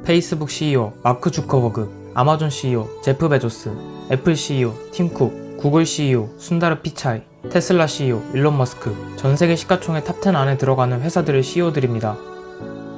페이스북 CEO 마크 주커버그, 아마존 CEO 제프 베조스, 애플 CEO 팀 쿡, 구글 CEO 순다르 피차이, 테슬라 CEO 일론 머스크, 전세계 시가총액 탑10 안에 들어가는 회사들의 CEO들입니다.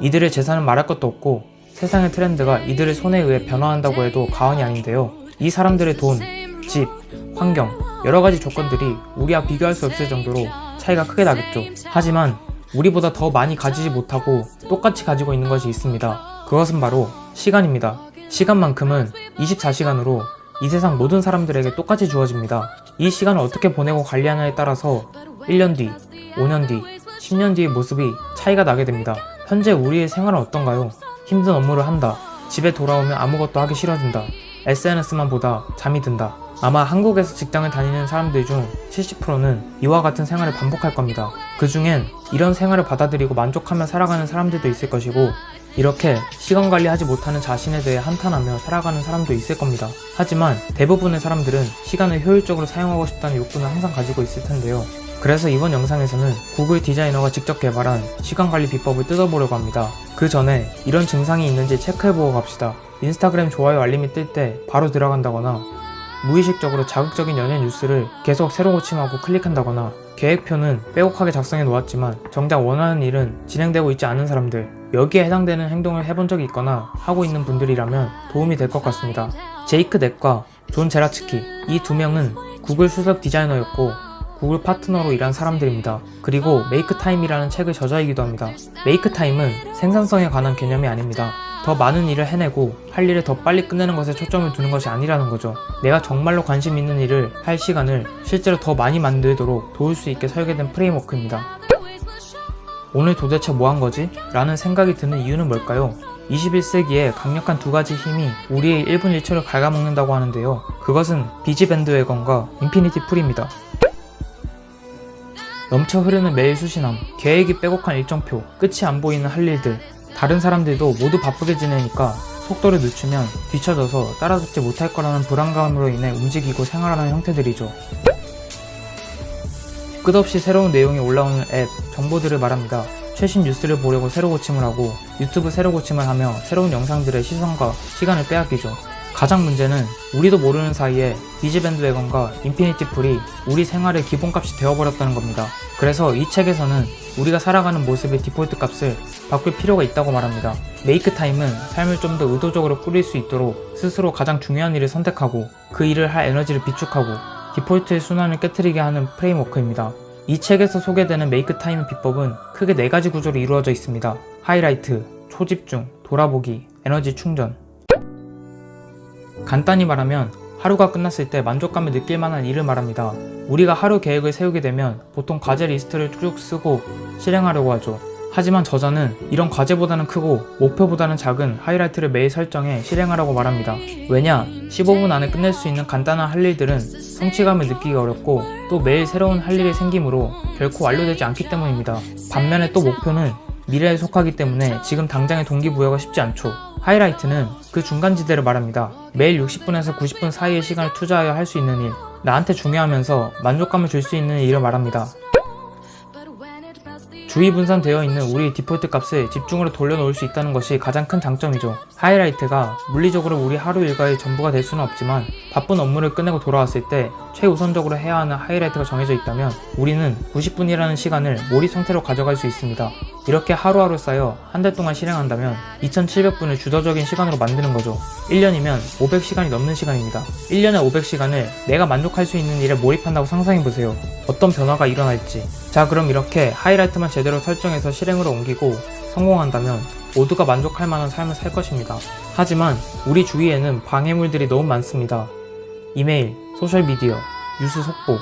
이들의 재산은 말할 것도 없고 세상의 트렌드가 이들의 손에 의해 변화한다고 해도 과언이 아닌데요. 이 사람들의 돈, 집, 환경, 여러가지 조건들이 우리와 비교할 수 없을 정도로 차이가 크게 나겠죠. 하지만 우리보다 더 많이 가지지 못하고 똑같이 가지고 있는 것이 있습니다. 그것은 바로 시간입니다. 시간만큼은 24시간으로 이 세상 모든 사람들에게 똑같이 주어집니다. 이 시간을 어떻게 보내고 관리하냐에 따라서 1년 뒤, 5년 뒤, 10년 뒤의 모습이 차이가 나게 됩니다. 현재 우리의 생활은 어떤가요? 힘든 업무를 한다. 집에 돌아오면 아무것도 하기 싫어진다. SNS만 보다 잠이 든다. 아마 한국에서 직장을 다니는 사람들 중 70%는 이와 같은 생활을 반복할 겁니다. 그 중엔 이런 생활을 받아들이고 만족하며 살아가는 사람들도 있을 것이고, 이렇게 시간 관리하지 못하는 자신에 대해 한탄하며 살아가는 사람도 있을 겁니다. 하지만 대부분의 사람들은 시간을 효율적으로 사용하고 싶다는 욕구는 항상 가지고 있을 텐데요. 그래서 이번 영상에서는 구글 디자이너가 직접 개발한 시간관리 비법을 뜯어보려고 합니다. 그 전에 이런 증상이 있는지 체크해보고 갑시다. 인스타그램 좋아요 알림이 뜰 때 바로 들어간다거나, 무의식적으로 자극적인 연예 뉴스를 계속 새로 고침하고 클릭한다거나, 계획표는 빼곡하게 작성해 놓았지만 정작 원하는 일은 진행되고 있지 않은 사람들, 여기에 해당되는 행동을 해본 적이 있거나 하고 있는 분들이라면 도움이 될 것 같습니다. 제이크 넷과 존 제라츠키, 이 두 명은 구글 수석 디자이너였고 구글 파트너로 일한 사람들입니다. 그리고 메이크 타임이라는 책을 저자이기도 합니다. 메이크 타임은 생산성에 관한 개념이 아닙니다. 더 많은 일을 해내고 할 일을 더 빨리 끝내는 것에 초점을 두는 것이 아니라는 거죠. 내가 정말로 관심 있는 일을 할 시간을 실제로 더 많이 만들도록 도울 수 있게 설계된 프레임워크입니다. 오늘 도대체 뭐 한 거지? 라는 생각이 드는 이유는 뭘까요? 21세기에 강력한 두 가지 힘이 우리의 1분 1초를 갉아먹는다고 하는데요. 그것은 비지 밴드웨건과 인피니티 풀입니다. 넘쳐 흐르는 매일 수신함, 계획이 빼곡한 일정표, 끝이 안 보이는 할 일들, 다른 사람들도 모두 바쁘게 지내니까 속도를 늦추면 뒤처져서 따라잡지 못할 거라는 불안감으로 인해 움직이고 생활하는 형태들이죠. 끝없이 새로운 내용이 올라오는 앱, 정보들을 말합니다. 최신 뉴스를 보려고 새로 고침을 하고 유튜브 새로 고침을 하며 새로운 영상들의 시선과 시간을 빼앗기죠. 가장 문제는 우리도 모르는 사이에 비지밴드웨건과 인피니티 풀이 우리 생활의 기본값이 되어버렸다는 겁니다. 그래서 이 책에서는 우리가 살아가는 모습의 디폴트 값을 바꿀 필요가 있다고 말합니다. 메이크 타임은 삶을 좀 더 의도적으로 꾸릴 수 있도록 스스로 가장 중요한 일을 선택하고 그 일을 할 에너지를 비축하고 디폴트의 순환을 깨트리게 하는 프레임워크입니다. 이 책에서 소개되는 메이크 타임 비법은 크게 4가지 구조로 이루어져 있습니다. 하이라이트, 초집중, 돌아보기, 에너지 충전. 간단히 말하면 하루가 끝났을 때 만족감을 느낄 만한 일을 말합니다. 우리가 하루 계획을 세우게 되면 보통 과제 리스트를 쭉 쓰고 실행하려고 하죠. 하지만 저자는 이런 과제보다는 크고 목표보다는 작은 하이라이트를 매일 설정해 실행하라고 말합니다. 왜냐? 15분 안에 끝낼 수 있는 간단한 할 일들은 성취감을 느끼기 어렵고 또 매일 새로운 할 일이 생기므로 결코 완료되지 않기 때문입니다. 반면에 또 목표는 미래에 속하기 때문에 지금 당장의 동기부여가 쉽지 않죠. 하이라이트는 그 중간지대를 말합니다. 매일 60분에서 90분 사이의 시간을 투자하여 할 수 있는 일, 나한테 중요하면서 만족감을 줄 수 있는 일을 말합니다. 주의 분산되어 있는 우리의 디폴트 값을 집중으로 돌려놓을 수 있다는 것이 가장 큰 장점이죠. 하이라이트가 물리적으로 우리 하루 일과의 전부가 될 수는 없지만 바쁜 업무를 끝내고 돌아왔을 때 최우선적으로 해야 하는 하이라이트가 정해져 있다면 우리는 90분이라는 시간을 몰입 상태로 가져갈 수 있습니다. 이렇게 하루하루 쌓여 한 달 동안 실행한다면 2700분을 주도적인 시간으로 만드는 거죠. 1년이면 500시간이 넘는 시간입니다. 1년에 500시간을 내가 만족할 수 있는 일에 몰입한다고 상상해보세요. 어떤 변화가 일어날지. 자, 그럼 이렇게 하이라이트만 제대로 설정해서 실행으로 옮기고 성공한다면 모두가 만족할 만한 삶을 살 것입니다. 하지만 우리 주위에는 방해물들이 너무 많습니다. 이메일, 소셜미디어, 뉴스 속보,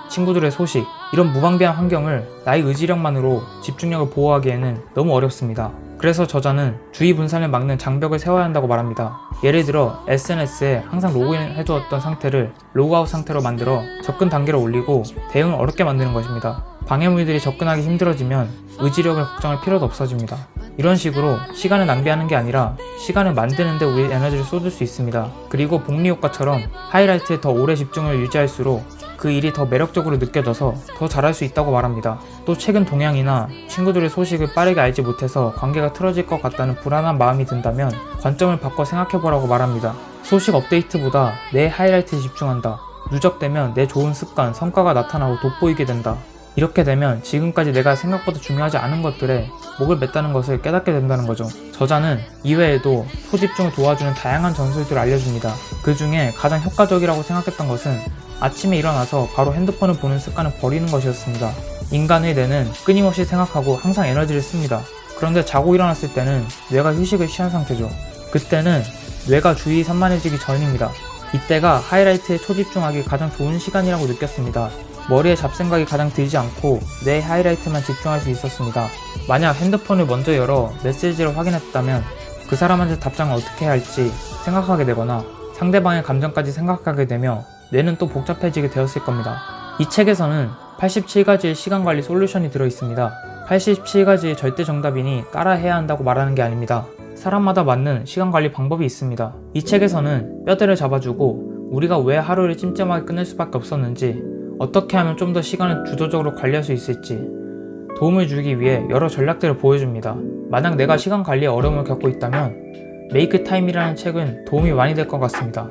친구들의 소식, 이런 무방비한 환경을 나의 의지력만으로 집중력을 보호하기에는 너무 어렵습니다. 그래서 저자는 주의 분산을 막는 장벽을 세워야 한다고 말합니다. 예를 들어 SNS에 항상 로그인해두었던 상태를 로그아웃 상태로 만들어 접근 단계를 올리고 대응을 어렵게 만드는 것입니다. 방해물들이 접근하기 힘들어지면 의지력을 걱정할 필요도 없어집니다. 이런 식으로 시간을 낭비하는 게 아니라 시간을 만드는데 우리 에너지를 쏟을 수 있습니다. 그리고 복리효과처럼 하이라이트에 더 오래 집중을 유지할수록 그 일이 더 매력적으로 느껴져서 더 잘할 수 있다고 말합니다. 또 최근 동향이나 친구들의 소식을 빠르게 알지 못해서 관계가 틀어질 것 같다는 불안한 마음이 든다면 관점을 바꿔 생각해보라고 말합니다. 소식 업데이트보다 내 하이라이트에 집중한다. 누적되면 내 좋은 습관, 성과가 나타나고 돋보이게 된다. 이렇게 되면 지금까지 내가 생각보다 중요하지 않은 것들에 목을 맸다는 것을 깨닫게 된다는 거죠. 저자는 이외에도 소집중을 도와주는 다양한 전술들을 알려줍니다. 그 중에 가장 효과적이라고 생각했던 것은 아침에 일어나서 바로 핸드폰을 보는 습관을 버리는 것이었습니다. 인간의 뇌는 끊임없이 생각하고 항상 에너지를 씁니다. 그런데 자고 일어났을 때는 뇌가 휴식을 취한 상태죠. 그때는 뇌가 주의 산만해지기 전입니다. 이때가 하이라이트에 초집중하기 가장 좋은 시간이라고 느꼈습니다. 머리에 잡생각이 가장 들지 않고 내 하이라이트만 집중할 수 있었습니다. 만약 핸드폰을 먼저 열어 메시지를 확인했다면 그 사람한테 답장을 어떻게 해야 할지 생각하게 되거나 상대방의 감정까지 생각하게 되며 뇌는 또 복잡해지게 되었을 겁니다. 이 책에서는 87가지의 시간관리 솔루션이 들어있습니다. 87가지의 절대 정답이니 따라해야 한다고 말하는 게 아닙니다. 사람마다 맞는 시간관리 방법이 있습니다. 이 책에서는 뼈대를 잡아주고 우리가 왜 하루를 찜찜하게 끝낼 수밖에 없었는지, 어떻게 하면 좀 더 시간을 주도적으로 관리할 수 있을지 도움을 주기 위해 여러 전략들을 보여줍니다. 만약 내가 시간 관리에 어려움을 겪고 있다면 메이크 타임이라는 책은 도움이 많이 될 것 같습니다.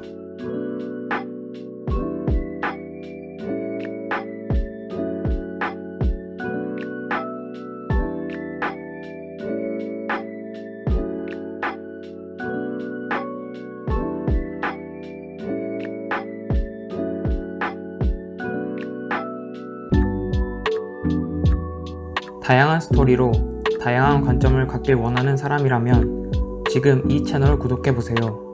다양한 스토리로 다양한 관점을 갖길 원하는 사람이라면 지금 이 채널 구독해보세요.